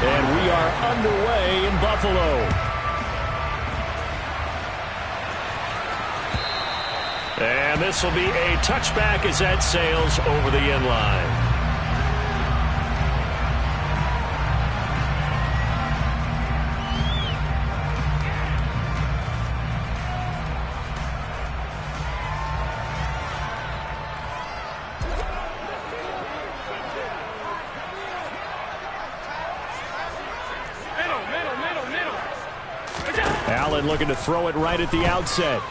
And we are underway in Buffalo. And this will be a touchback as that sails over the end line. Allen looking to throw it right at the outset.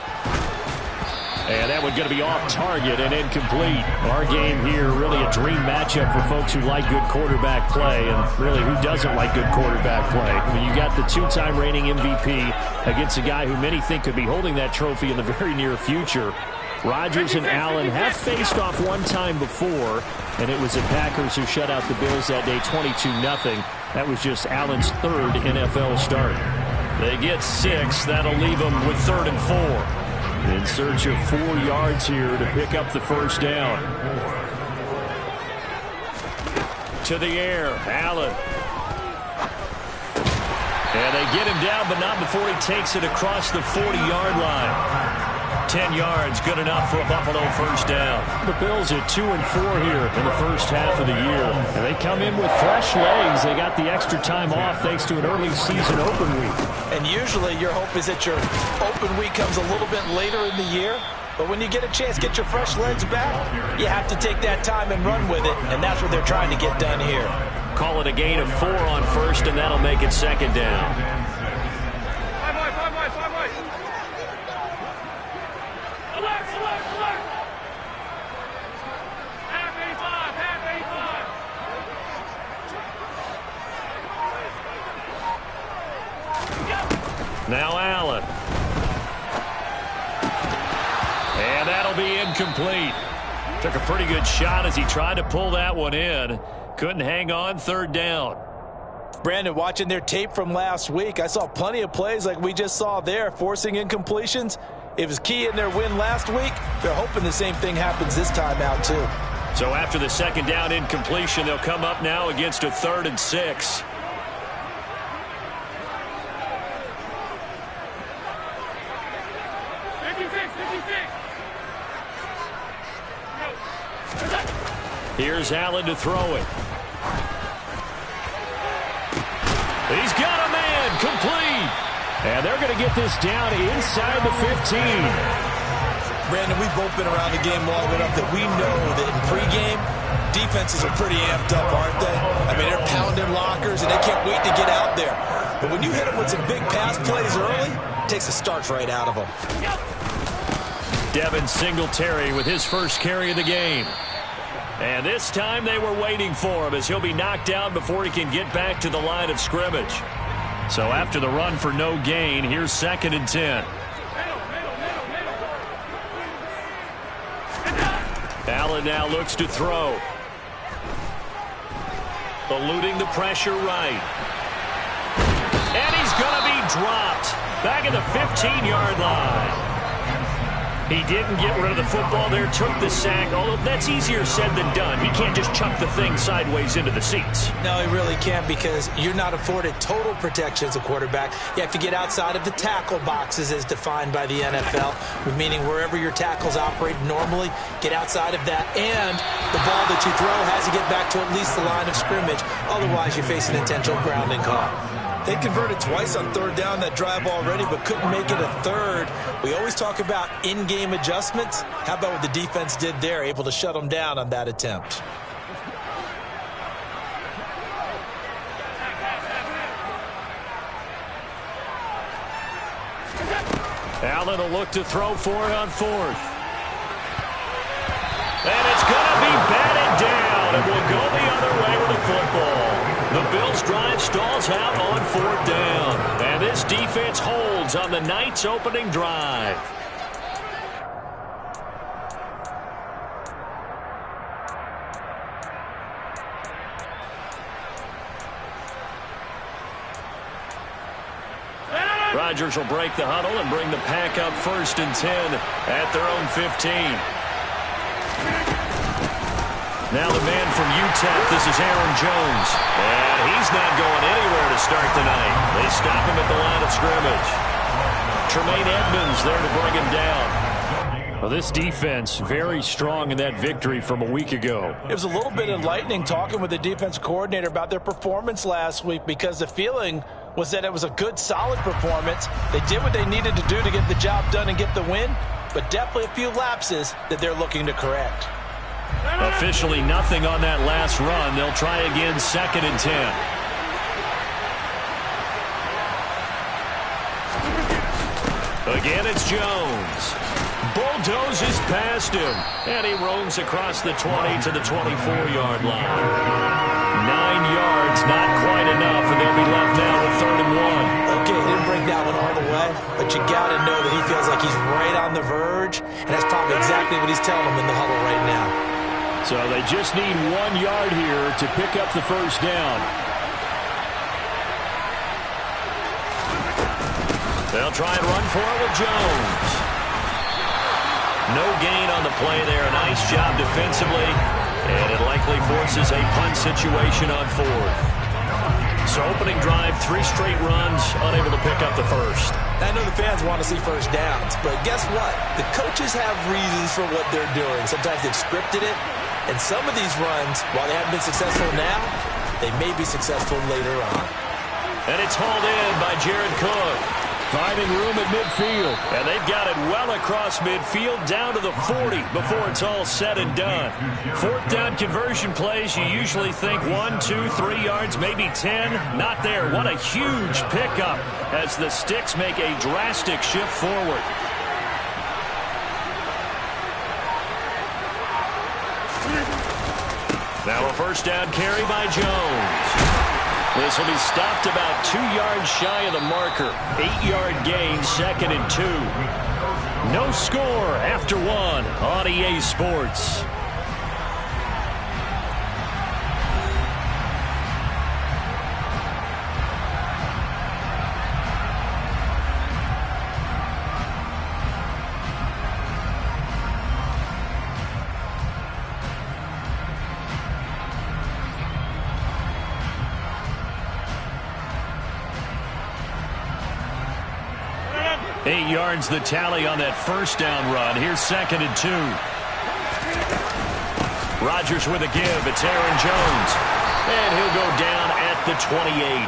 And that one's going to be off target and incomplete. Our game here, really a dream matchup for folks who like good quarterback play. And really, who doesn't like good quarterback play? I mean, you got the two-time reigning MVP against a guy who many think could be holding that trophy in the very near future. Rodgers and Allen have faced off one time before, and it was the Packers who shut out the Bills that day 22-0. That was just Allen's third NFL start. They get 6. That'll leave them with 3rd and 4. In search of 4 yards here to pick up the first down. To the air, Allen. And they get him down, but not before he takes it across the 40-yard line. 10 yards, good enough for a Buffalo first down. The Bills are 2-4 here in the first half of the year. And they come in with fresh legs. They got the extra time off thanks to an early season open week. And usually your hope is that your open week comes a little bit later in the year. But when you get a chance to get your fresh legs back, you have to take that time and run with it. And that's what they're trying to get done here. Call it a gain of 4 on first, and that'll make it second down. Now Allen. And that'll be incomplete. Took a pretty good shot as he tried to pull that one in. Couldn't hang on, 3rd down. Brandon, watching their tape from last week, I saw plenty of plays like we just saw there, forcing incompletions. It was key in their win last week. They're hoping the same thing happens this time out, too. So after the 2nd down incompletion, they'll come up now against a 3rd and 6. Here's Allen to throw it. He's got a man, complete. And they're going to get this down inside the 15. Brandon, we've both been around the game long enough that we know that in pregame, defenses are pretty amped up, aren't they? I mean, they're pounding lockers, and they can't wait to get out there. But when you hit them with some big pass plays early, it takes the starch right out of them. Devin Singletary with his first carry of the game. And this time they were waiting for him as he'll be knocked down before he can get back to the line of scrimmage. So after the run for no gain, here's 2nd and 10. Allen now looks to throw. Eluding the pressure right. And he's going to be dropped back at the 15-yard line. He didn't get rid of the football there, took the sack, although that's easier said than done. He can't just chuck the thing sideways into the seats. No, he really can't, because you're not afforded total protection as a quarterback. You have to get outside of the tackle boxes as defined by the NFL, meaning wherever your tackles operate normally, get outside of that, and the ball that you throw has to get back to at least the line of scrimmage. Otherwise, you face an intentional grounding call. They converted twice on 3rd down that drive already, but couldn't make it a 3rd. We always talk about in-game adjustments. How about what the defense did there, able to shut them down on that attempt? Allen will look to throw for it on 4th. And it's going to be batted down, and will go the other way with the football. The Bills' drive stalls out on 4th down. And this defense holds on the night's opening drive. Rodgers will break the huddle and bring the pack up 1st and 10 at their own 15. Now the man from UTEP, this is Aaron Jones. And he's not going anywhere to start tonight. They stop him at the line of scrimmage. Tremaine Edmonds there to bring him down. Well, this defense very strong in that victory from a week ago. It was a little bit enlightening talking with the defense coordinator about their performance last week, because the feeling was that it was a good, solid performance. They did what they needed to do to get the job done and get the win, but definitely a few lapses that they're looking to correct. Officially nothing on that last run. They'll try again, 2nd and 10. Again, it's Jones. Bulldozes past him, and he roams across the 20 to the 24-yard line. 9 yards, not quite enough, and they'll be left now with 3rd and 1. Okay, he didn't break that one all the way, but you got to know that he feels like he's right on the verge, and that's probably exactly what he's telling him in the huddle right now. So they just need 1 yard here to pick up the first down. They'll try and run for it with Jones. No gain on the play there. Nice job defensively, and it likely forces a punt situation on 4th. So opening drive, 3 straight runs, unable to pick up the first. I know the fans want to see first downs, but guess what? The coaches have reasons for what they're doing. Sometimes they've scripted it, and some of these runs, while they haven't been successful now, they may be successful later on. And it's hauled in by Jared Cook. Finding room at midfield. And they've got it well across midfield down to the 40 before it's all said and done. 4th down conversion plays, you usually think 1, 2, 3 yards, maybe 10. Not there. What a huge pickup as the Sticks make a drastic shift forward. Now a first down carry by Jones. This will be stopped about 2 yards shy of the marker. 8-yard gain, 2nd and 2. No score after 1 on EA Sports. Eight yards the tally on that first down run. Here's 2nd and 2. Rodgers with a give. It's Aaron Jones. And he'll go down at the 28.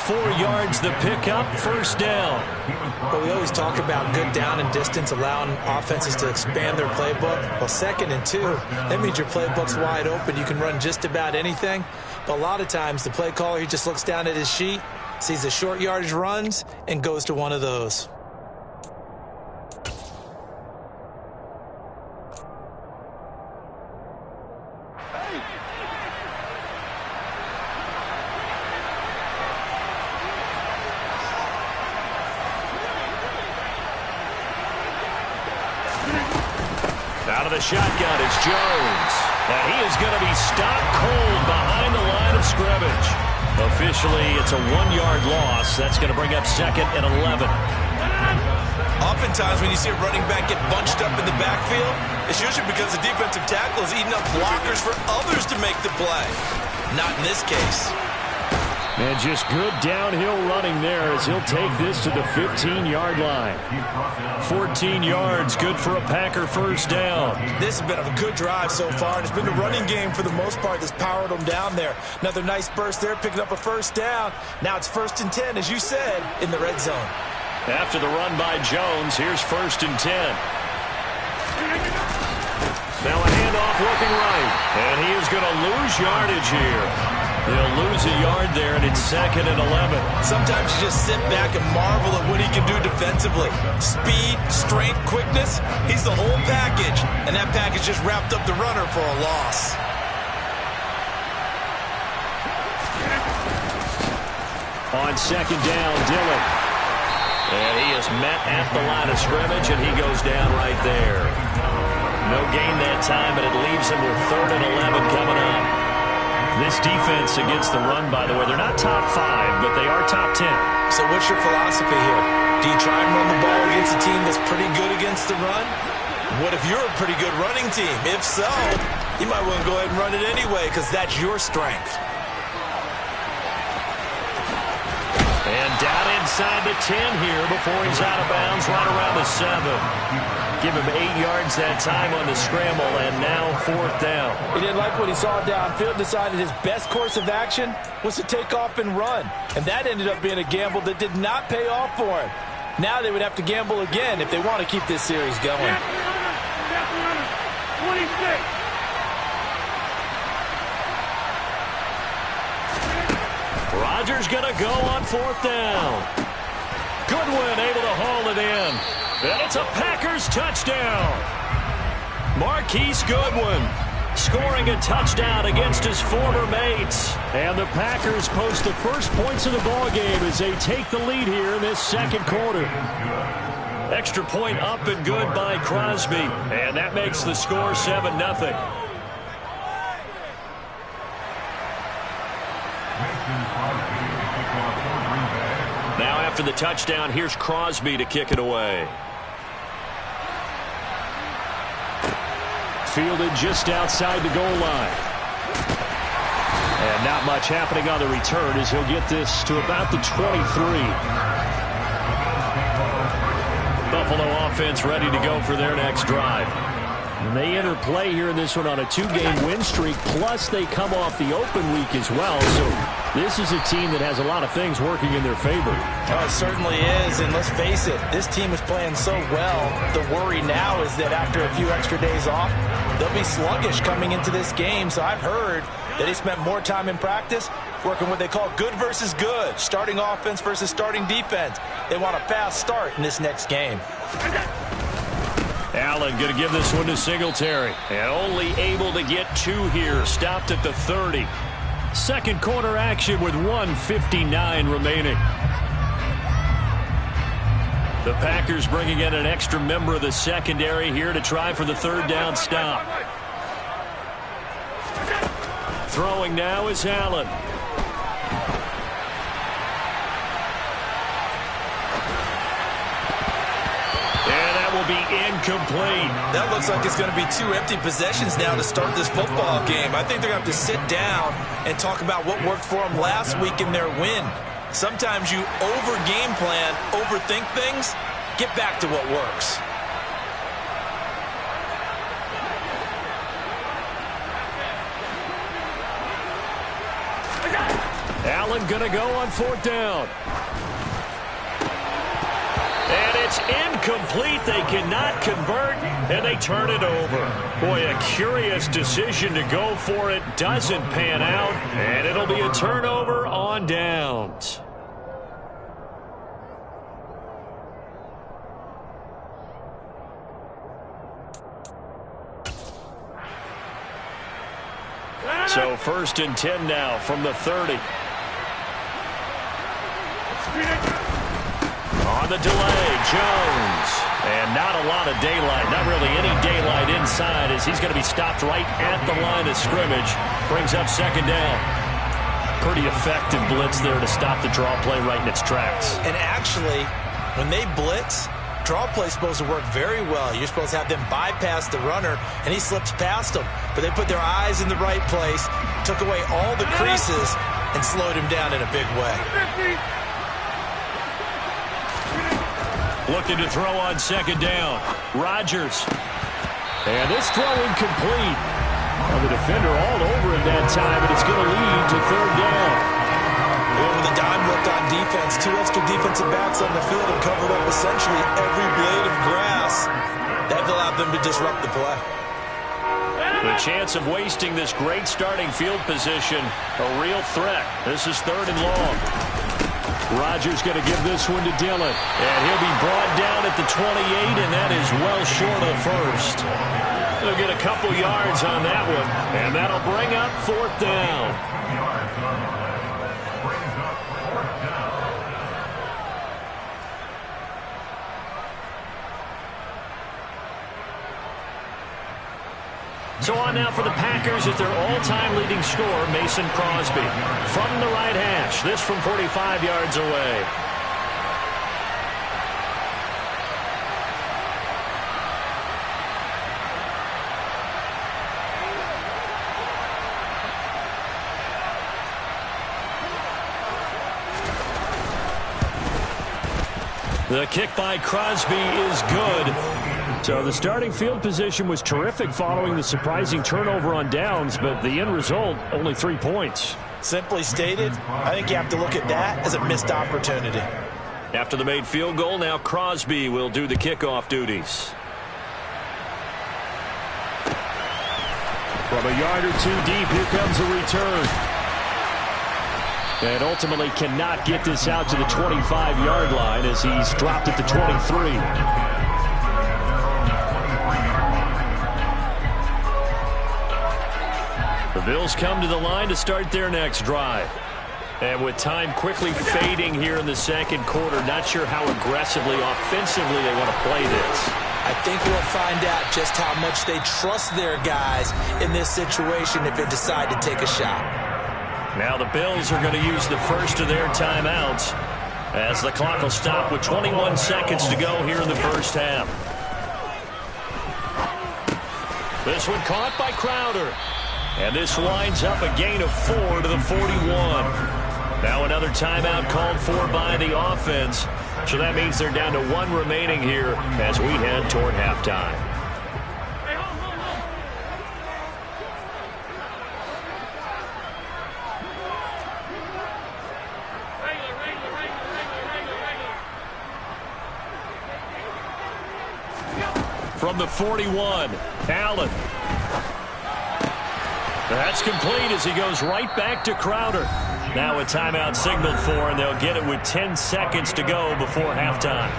4 yards the pickup, first down. Well, we always talk about good down and distance, allowing offenses to expand their playbook. Well, 2nd and 2, that means your playbook's wide open. You can run just about anything. But a lot of times the play caller, he just looks down at his sheet, sees the short yardage runs, and goes to one of those. Out of the shotgun is Jones. And he is going to be stopped cold behind the line of scrimmage. Officially, it's a 1-yard loss. That's going to bring up 2nd and 11. Oftentimes when you see a running back get bunched up in the backfield, it's usually because the defensive tackle is eating up blockers for others to make the play. Not in this case. And just good downhill running there as he'll take this to the 15-yard line. 14 yards, good for a Packer first down. This has been a good drive so far, and it's been the running game for the most part that's powered them down there. Another nice burst there, picking up a first down. Now it's 1st and 10, as you said, in the red zone. After the run by Jones, here's 1st and 10. Now a handoff looking right, and he is going to lose yardage here. He'll lose a yard there, and it's 2nd and 11. Sometimes you just sit back and marvel at what he can do defensively. Speed, strength, quickness, he's the whole package. And that package just wrapped up the runner for a loss. On 2nd down, Dillon. And he is met at the line of scrimmage, and he goes down right there. No gain that time, but it leaves him with 3rd and 11 coming up. This defense against the run, by the way, they're not top 5, but they are top 10. So what's your philosophy here? Do you try and run the ball against a team that's pretty good against the run? What if you're a pretty good running team? If so, you might want to go ahead and run it anyway because that's your strength. And down inside the 10 here before he's out of bounds, right around the 7. Give him 8 yards that time on the scramble, and now 4th down. He didn't like what he saw downfield, decided his best course of action was to take off and run. And that ended up being a gamble that did not pay off for him. Now they would have to gamble again if they want to keep this series going. 26. Rodgers going to go on 4th down. Goodwin able to haul it in. And it's a Packers touchdown. Marquise Goodwin scoring a touchdown against his former mates. And the Packers post the first points of the ballgame as they take the lead here in this second quarter. Extra point up and good by Crosby. And that makes the score 7-0. Now after the touchdown, here's Crosby to kick it away. Fielded just outside the goal line. And not much happening on the return as he'll get this to about the 23. Buffalo offense ready to go for their next drive. And they enter play here in this one on a 2-game win streak, plus they come off the open week as well. So this is a team that has a lot of things working in their favor. Oh, it certainly is, and let's face it, this team is playing so well. The worry now is that after a few extra days off, they'll be sluggish coming into this game. So I've heard that they spent more time in practice working what they call good versus good, starting offense versus starting defense. They want a fast start in this next game. Allen going to give this one to Singletary. And only able to get 2 here. Stopped at the 30. Second quarter action with 1:59 remaining. The Packers bringing in an extra member of the secondary here to try for the 3rd down stop. Throwing now is Allen. Will be incomplete. That looks like it's going to be 2 empty possessions now to start this football game. I think they're going to have to sit down and talk about what worked for them last week in their win. Sometimes you over-game plan, overthink things, get back to what works. Allen going to go on 4th down. And it's incomplete. They cannot convert, and they turn it over. Boy, a curious decision to go for it. Doesn't pan out, and it'll be a turnover on downs. So 1st and 10 now from the 30. On the delay, Jones. And not a lot of daylight. Not really any daylight inside as he's going to be stopped right at the line of scrimmage. Brings up 2nd down. Pretty effective blitz there to stop the draw play right in its tracks. And actually, when they blitz, draw play is supposed to work very well. You're supposed to have them bypass the runner, and he slips past them. But they put their eyes in the right place, took away all the creases, and slowed him down in a big way. Looking to throw on 2nd down. Rodgers. And this throw incomplete. Well, the defender all over him that time, and it's going to lead to 3rd down. Well, with a dime left on defense, 2 extra defensive backs on the field and covered up essentially every blade of grass. That allowed them to disrupt the play. The chance of wasting this great starting field position, a real threat. This is 3rd and long. Rodgers going to give this one to Dillon. And he'll be brought down at the 28, and that is well short of the 1st. He'll get a couple yards on that one, and that'll bring up 4th down. So on now for the Packers at their all-time leading scorer, Mason Crosby. From the right hash, this from 45 yards away. The kick by Crosby is good. So the starting field position was terrific following the surprising turnover on downs, but the end result, only 3 points. Simply stated, I think you have to look at that as a missed opportunity. After the made field goal, now Crosby will do the kickoff duties. From a yard or two deep, here comes a return. And ultimately cannot get this out to the 25-yard line as he's dropped at the 23. The Bills come to the line to start their next drive. And with time quickly fading here in the second quarter, not sure how aggressively, offensively they want to play this. I think we'll find out just how much they trust their guys in this situation if they decide to take a shot. Now the Bills are going to use the first of their timeouts as the clock will stop with 21 seconds to go here in the first half. This one caught by Crowder. And this winds up a gain of 4 to the 41. Now another timeout called for by the offense. So that means they're down to 1 remaining here as we head toward halftime. From the 41, Allen. That's complete as he goes right back to Crowder. Now a timeout signaled for, and they'll get it with 10 seconds to go before halftime.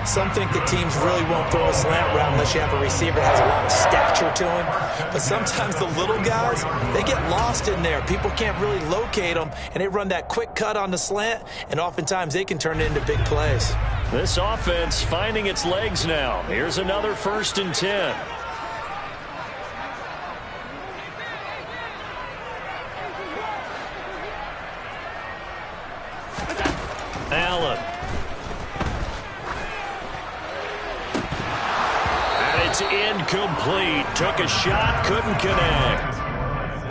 Some think the teams really won't throw a slant route unless you have a receiver that has a lot of stature to him. But sometimes the little guys, they get lost in there. People can't really locate them, and they run that quick cut on the slant, and oftentimes they can turn it into big plays. This offense finding its legs now. Here's another 1st and 10. Allen. And it's incomplete. Took a shot, couldn't connect.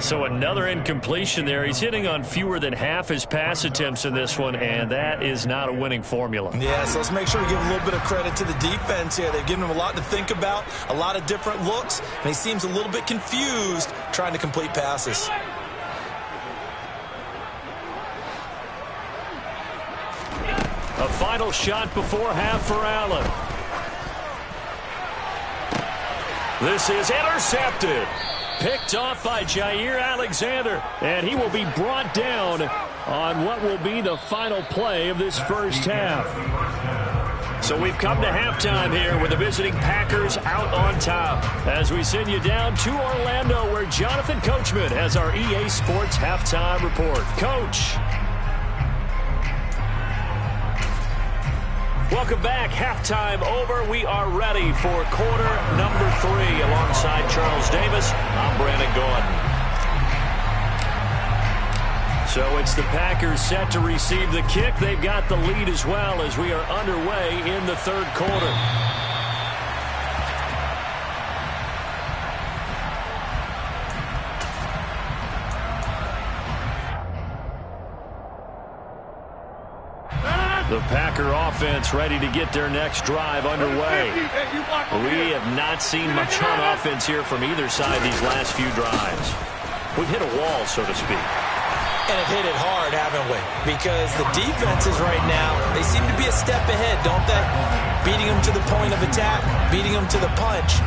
So another incompletion there. He's hitting on fewer than half his pass attempts in this one, and that is not a winning formula. Yeah, so let's make sure we give a little bit of credit to the defense here. They've given him a lot to think about, a lot of different looks, and he seems a little bit confused trying to complete passes. A final shot before half for Allen. This is intercepted. Picked off by Jair Alexander. And he will be brought down on what will be the final play of this first half. So we've come to halftime here with the visiting Packers out on top. As we send you down to Orlando where Jonathan Coachman has our EA Sports halftime report. Coach. Welcome back. Halftime over. We are ready for quarter number 3 alongside Charles Davis. I'm Brandon Gordon. So it's the Packers set to receive the kick. They've got the lead as well as we are underway in the third quarter. The Packer offense ready to get their next drive underway. We have not seen much on offense here from either side these last few drives. We've hit a wall, so to speak. And have hit it hard, haven't we? Because the defenses right now, they seem to be a step ahead, don't they? Beating them to the point of attack, beating them to the punch.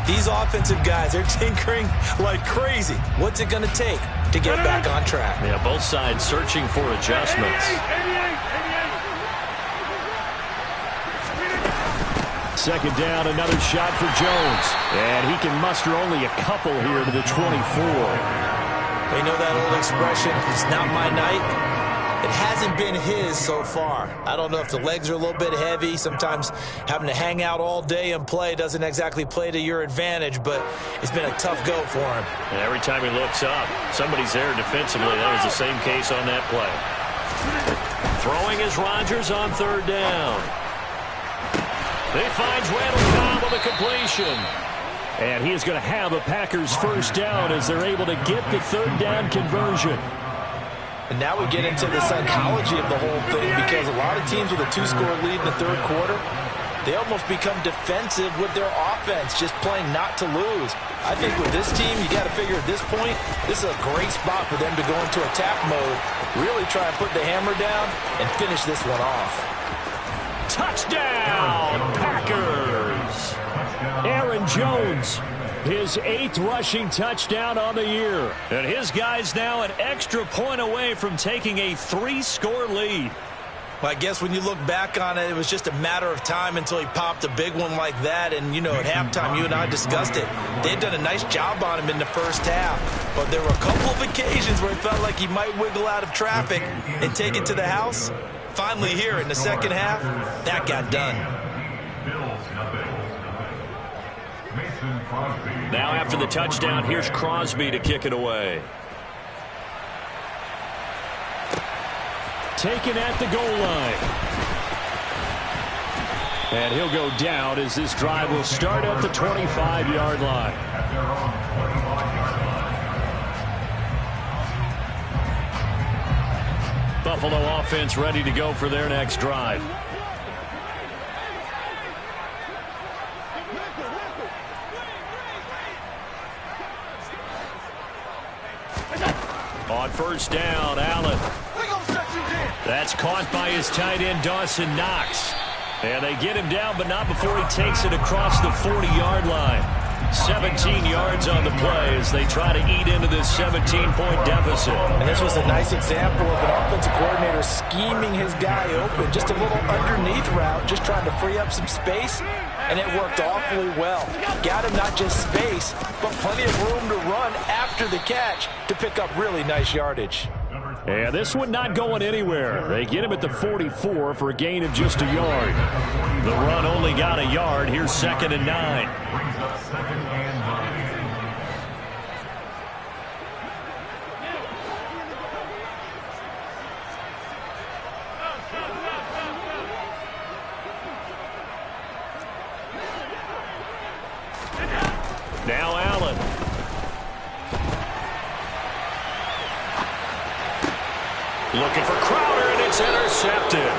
These offensive guys, they're tinkering like crazy. What's it going to take to get back on track? Yeah, both sides searching for adjustments. Second down, another shot for Jones. And he can muster only a couple here to the 24. You know that old expression, it's not my night. It hasn't been his so far. I don't know if the legs are a little bit heavy. Sometimes having to hang out all day and play doesn't exactly play to your advantage, but it's been a tough go for him. And every time he looks up, somebody's there defensively. That was the same case on that play. Throwing is Rodgers on third down. He finds Randall Cobb with a completion. And he is going to have a Packers first down as they're able to get the third down conversion. And now we get into the psychology of the whole thing, because a lot of teams with a 2-score lead in the third quarter, they almost become defensive with their offense, just playing not to lose. I think with this team, you got to figure at this point, this is a great spot for them to go into attack mode, really try and put the hammer down and finish this one off. Touchdown, Packers! Aaron Jones, his 8th rushing touchdown on the year. And his guys now an extra point away from taking a 3-score lead. Well, I guess when you look back on it, it was just a matter of time until he popped a big one like that. And, you know, at halftime, you and I discussed it. They'd done a nice job on him in the first half. But there were a couple of occasions where it felt like he might wiggle out of traffic and take it to the house. Finally here in the second half, that got done. Now after the touchdown, here's Crosby to kick it away. Taken at the goal line. And he'll go down as this drive will start at the 25-yard line. Buffalo offense ready to go for their next drive. On first down, Allen. That's caught by his tight end, Dawson Knox. And they get him down, but not before he takes it across the 40-yard line. 17 yards on the play as they try to eat into this 17-point deficit. And this was a nice example of an offensive coordinator scheming his guy open. Just a little underneath route, just trying to free up some space, and it worked awfully well. Got him not just space, but plenty of room to run after the catch to pick up really nice yardage. And this one not going anywhere. They get him at the 44 for a gain of just a yard. The run only got a yard. Here's 2nd and 9. Now Allen. Looking for Crowder, and it's intercepted.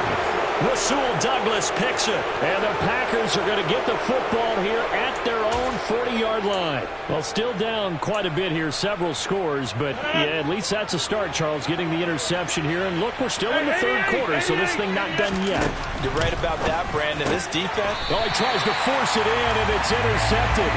Rasul Douglas picks it, and the Packers are going to get the football here at their own 40-yard line. Well, still down quite a bit here, several scores, but yeah, at least that's a start, Charles, getting the interception here. And look, we're still in the third quarter, so this thing not done yet. You're right about that, Brandon. This defense. Oh, he tries to force it in, and it's intercepted.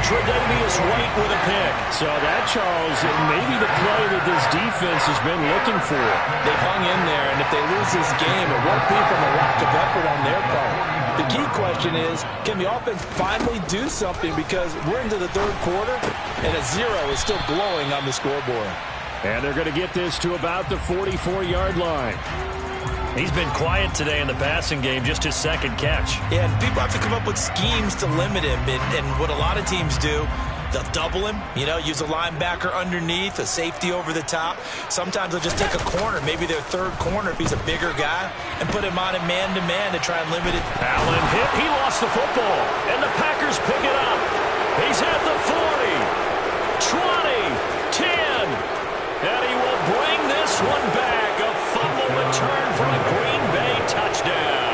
Tre'Davious White with a pick. So that, Charles, may be the play that this defense has been looking for. They hung in there, and if they lose this game, it won't be from a lack of effort on their part. The key question is, can the offense finally do something, because we're into the third quarter, and a 0 is still glowing on the scoreboard. And they're going to get this to about the 44-yard line. He's been quiet today in the passing game, just his 2nd catch. Yeah, and people have to come up with schemes to limit him, and what a lot of teams do, they'll double him, you know, use a linebacker underneath, a safety over the top. Sometimes they'll just take a corner, maybe their 3rd corner if he's a bigger guy, and put him on a man-to-man to try and limit it. Allen hit, he lost the football, and the Packers pick it up. He's at the 40, 20, 10, and he will bring this one back. A fumble return for a Green Bay touchdown.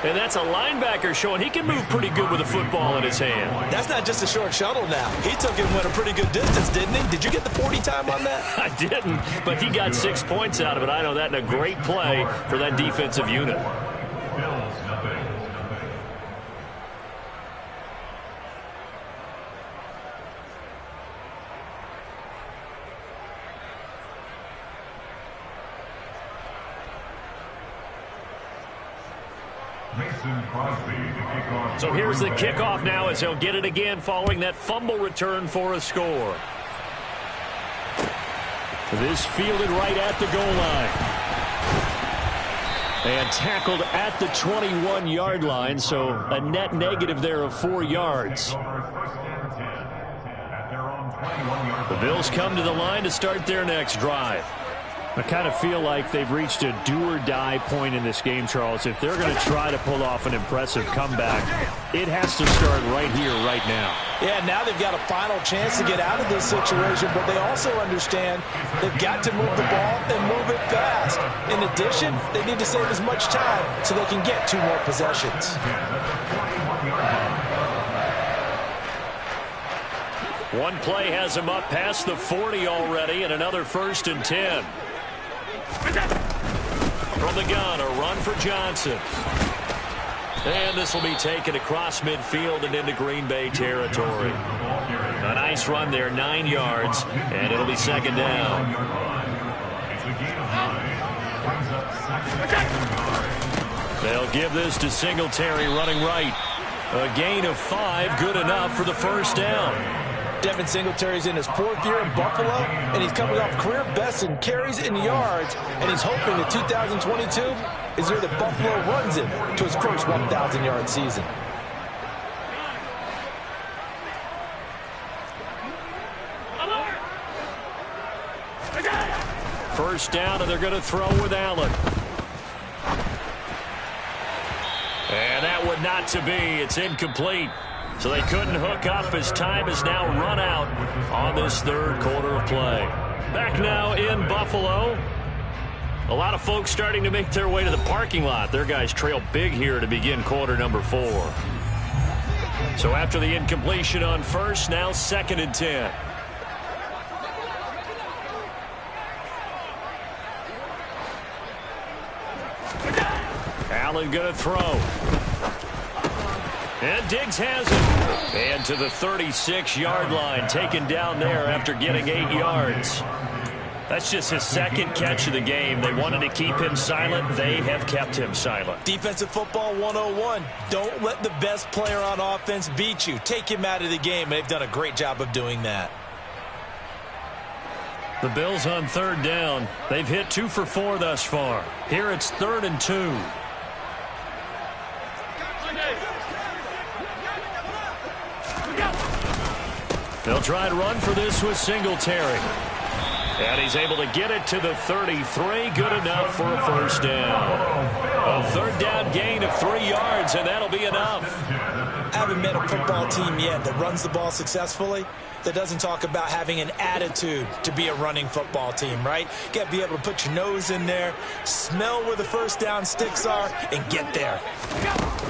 And that's a linebacker showing he can move pretty good with a football in his hand. That's not just a short shuttle now. He took him at a pretty good distance, didn't he? Did you get the 40 time on that? I didn't, but he got 6 points out of it. I know that, and a great play for that defensive unit. So here's the kickoff now as he'll get it again following that fumble return for a score. This fielded right at the goal line. And tackled at the 21-yard line, so a net negative there of 4 yards. The Bills come to the line to start their next drive. I kind of feel like they've reached a do-or-die point in this game, Charles. If they're going to try to pull off an impressive comeback, it has to start right here, right now. Yeah, now they've got a final chance to get out of this situation, but they also understand they've got to move the ball and move it fast. In addition, they need to save as much time so they can get 2 more possessions. One play has him up past the 40 already, and another 1st and 10. From the gun, a run for Johnson. And this will be taken across midfield and into Green Bay territory. A nice run there, 9 yards, and it'll be 2nd down. They'll give this to Singletary running right. A gain of 5, good enough for the 1st down. Devin Singletary's in his 4th year in Buffalo, and he's coming off career best in carries and yards, and he's hoping that 2022 is where the Buffalo runs him to his first 1,000-yard season. First down, and they're going to throw with Allen. And that would not to be. It's incomplete. So they couldn't hook up as time has now run out on this 3rd quarter of play. Back now in Buffalo. A lot of folks starting to make their way to the parking lot. Their guys trail big here to begin quarter number 4. So after the incompletion on 1st, now 2nd and 10. Allen going to throw. And Diggs has it. And to the 36-yard line, taken down there after getting 8 yards. That's just his 2nd catch of the game. They wanted to keep him silent. They have kept him silent. Defensive football 101. Don't let the best player on offense beat you. Take him out of the game. They've done a great job of doing that. The Bills on 3rd down. They've hit 2 for 4 thus far. Here it's 3rd and 2. They'll try and run for this with Singletary. And he's able to get it to the 33. Good enough for a 1st down. A 3rd down gain of 3 yards, and that'll be enough. I haven't met a football team yet that runs the ball successfully that doesn't talk about having an attitude to be a running football team, right? You got to be able to put your nose in there, smell where the 1st down sticks are, and get there.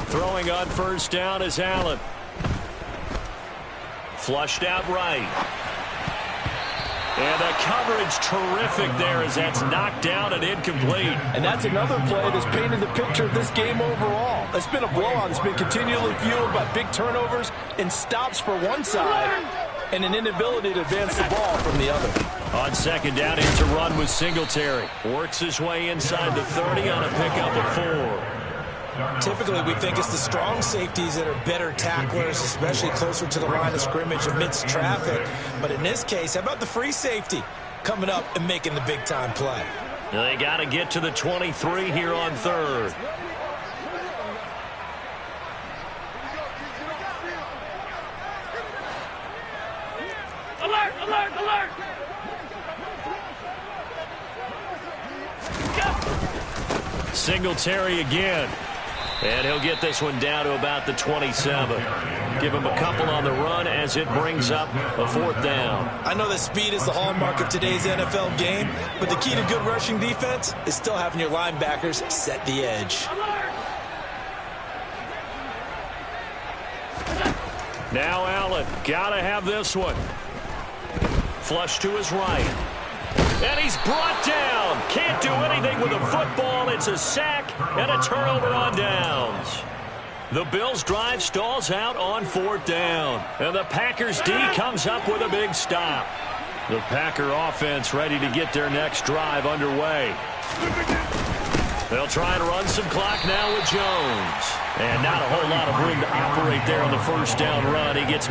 Throwing on 1st down is Allen. Flushed out right. And the coverage terrific there as that's knocked down and incomplete. And that's another play that's painted the picture of this game overall. It's been a blowout. It's been continually fueled by big turnovers and stops for one side and an inability to advance the ball from the other. On 2nd down, here's a run with Singletary. Works his way inside the 30 on a pickup of 4. Typically, we think it's the strong safeties that are better tacklers, especially closer to the line of scrimmage amidst traffic. But in this case, how about the free safety coming up and making the big-time play? They got to get to the 23 here on 3rd. Alert, alert, alert! Singletary again. And he'll get this one down to about the 27. Give him a couple on the run as it brings up a 4th down. I know that speed is the hallmark of today's NFL game, but the key to good rushing defense is still having your linebackers set the edge. Now Allen, gotta have this one. Flush to his right. And he's brought down. Can't do anything with a football. It's a sack and a turnover on downs. The Bills' drive stalls out on 4th down. And the Packers' D comes up with a big stop. The Packer offense ready to get their next drive underway. They'll try and run some clock now with Jones. And not a whole lot of room to operate there on the 1st down run. He gets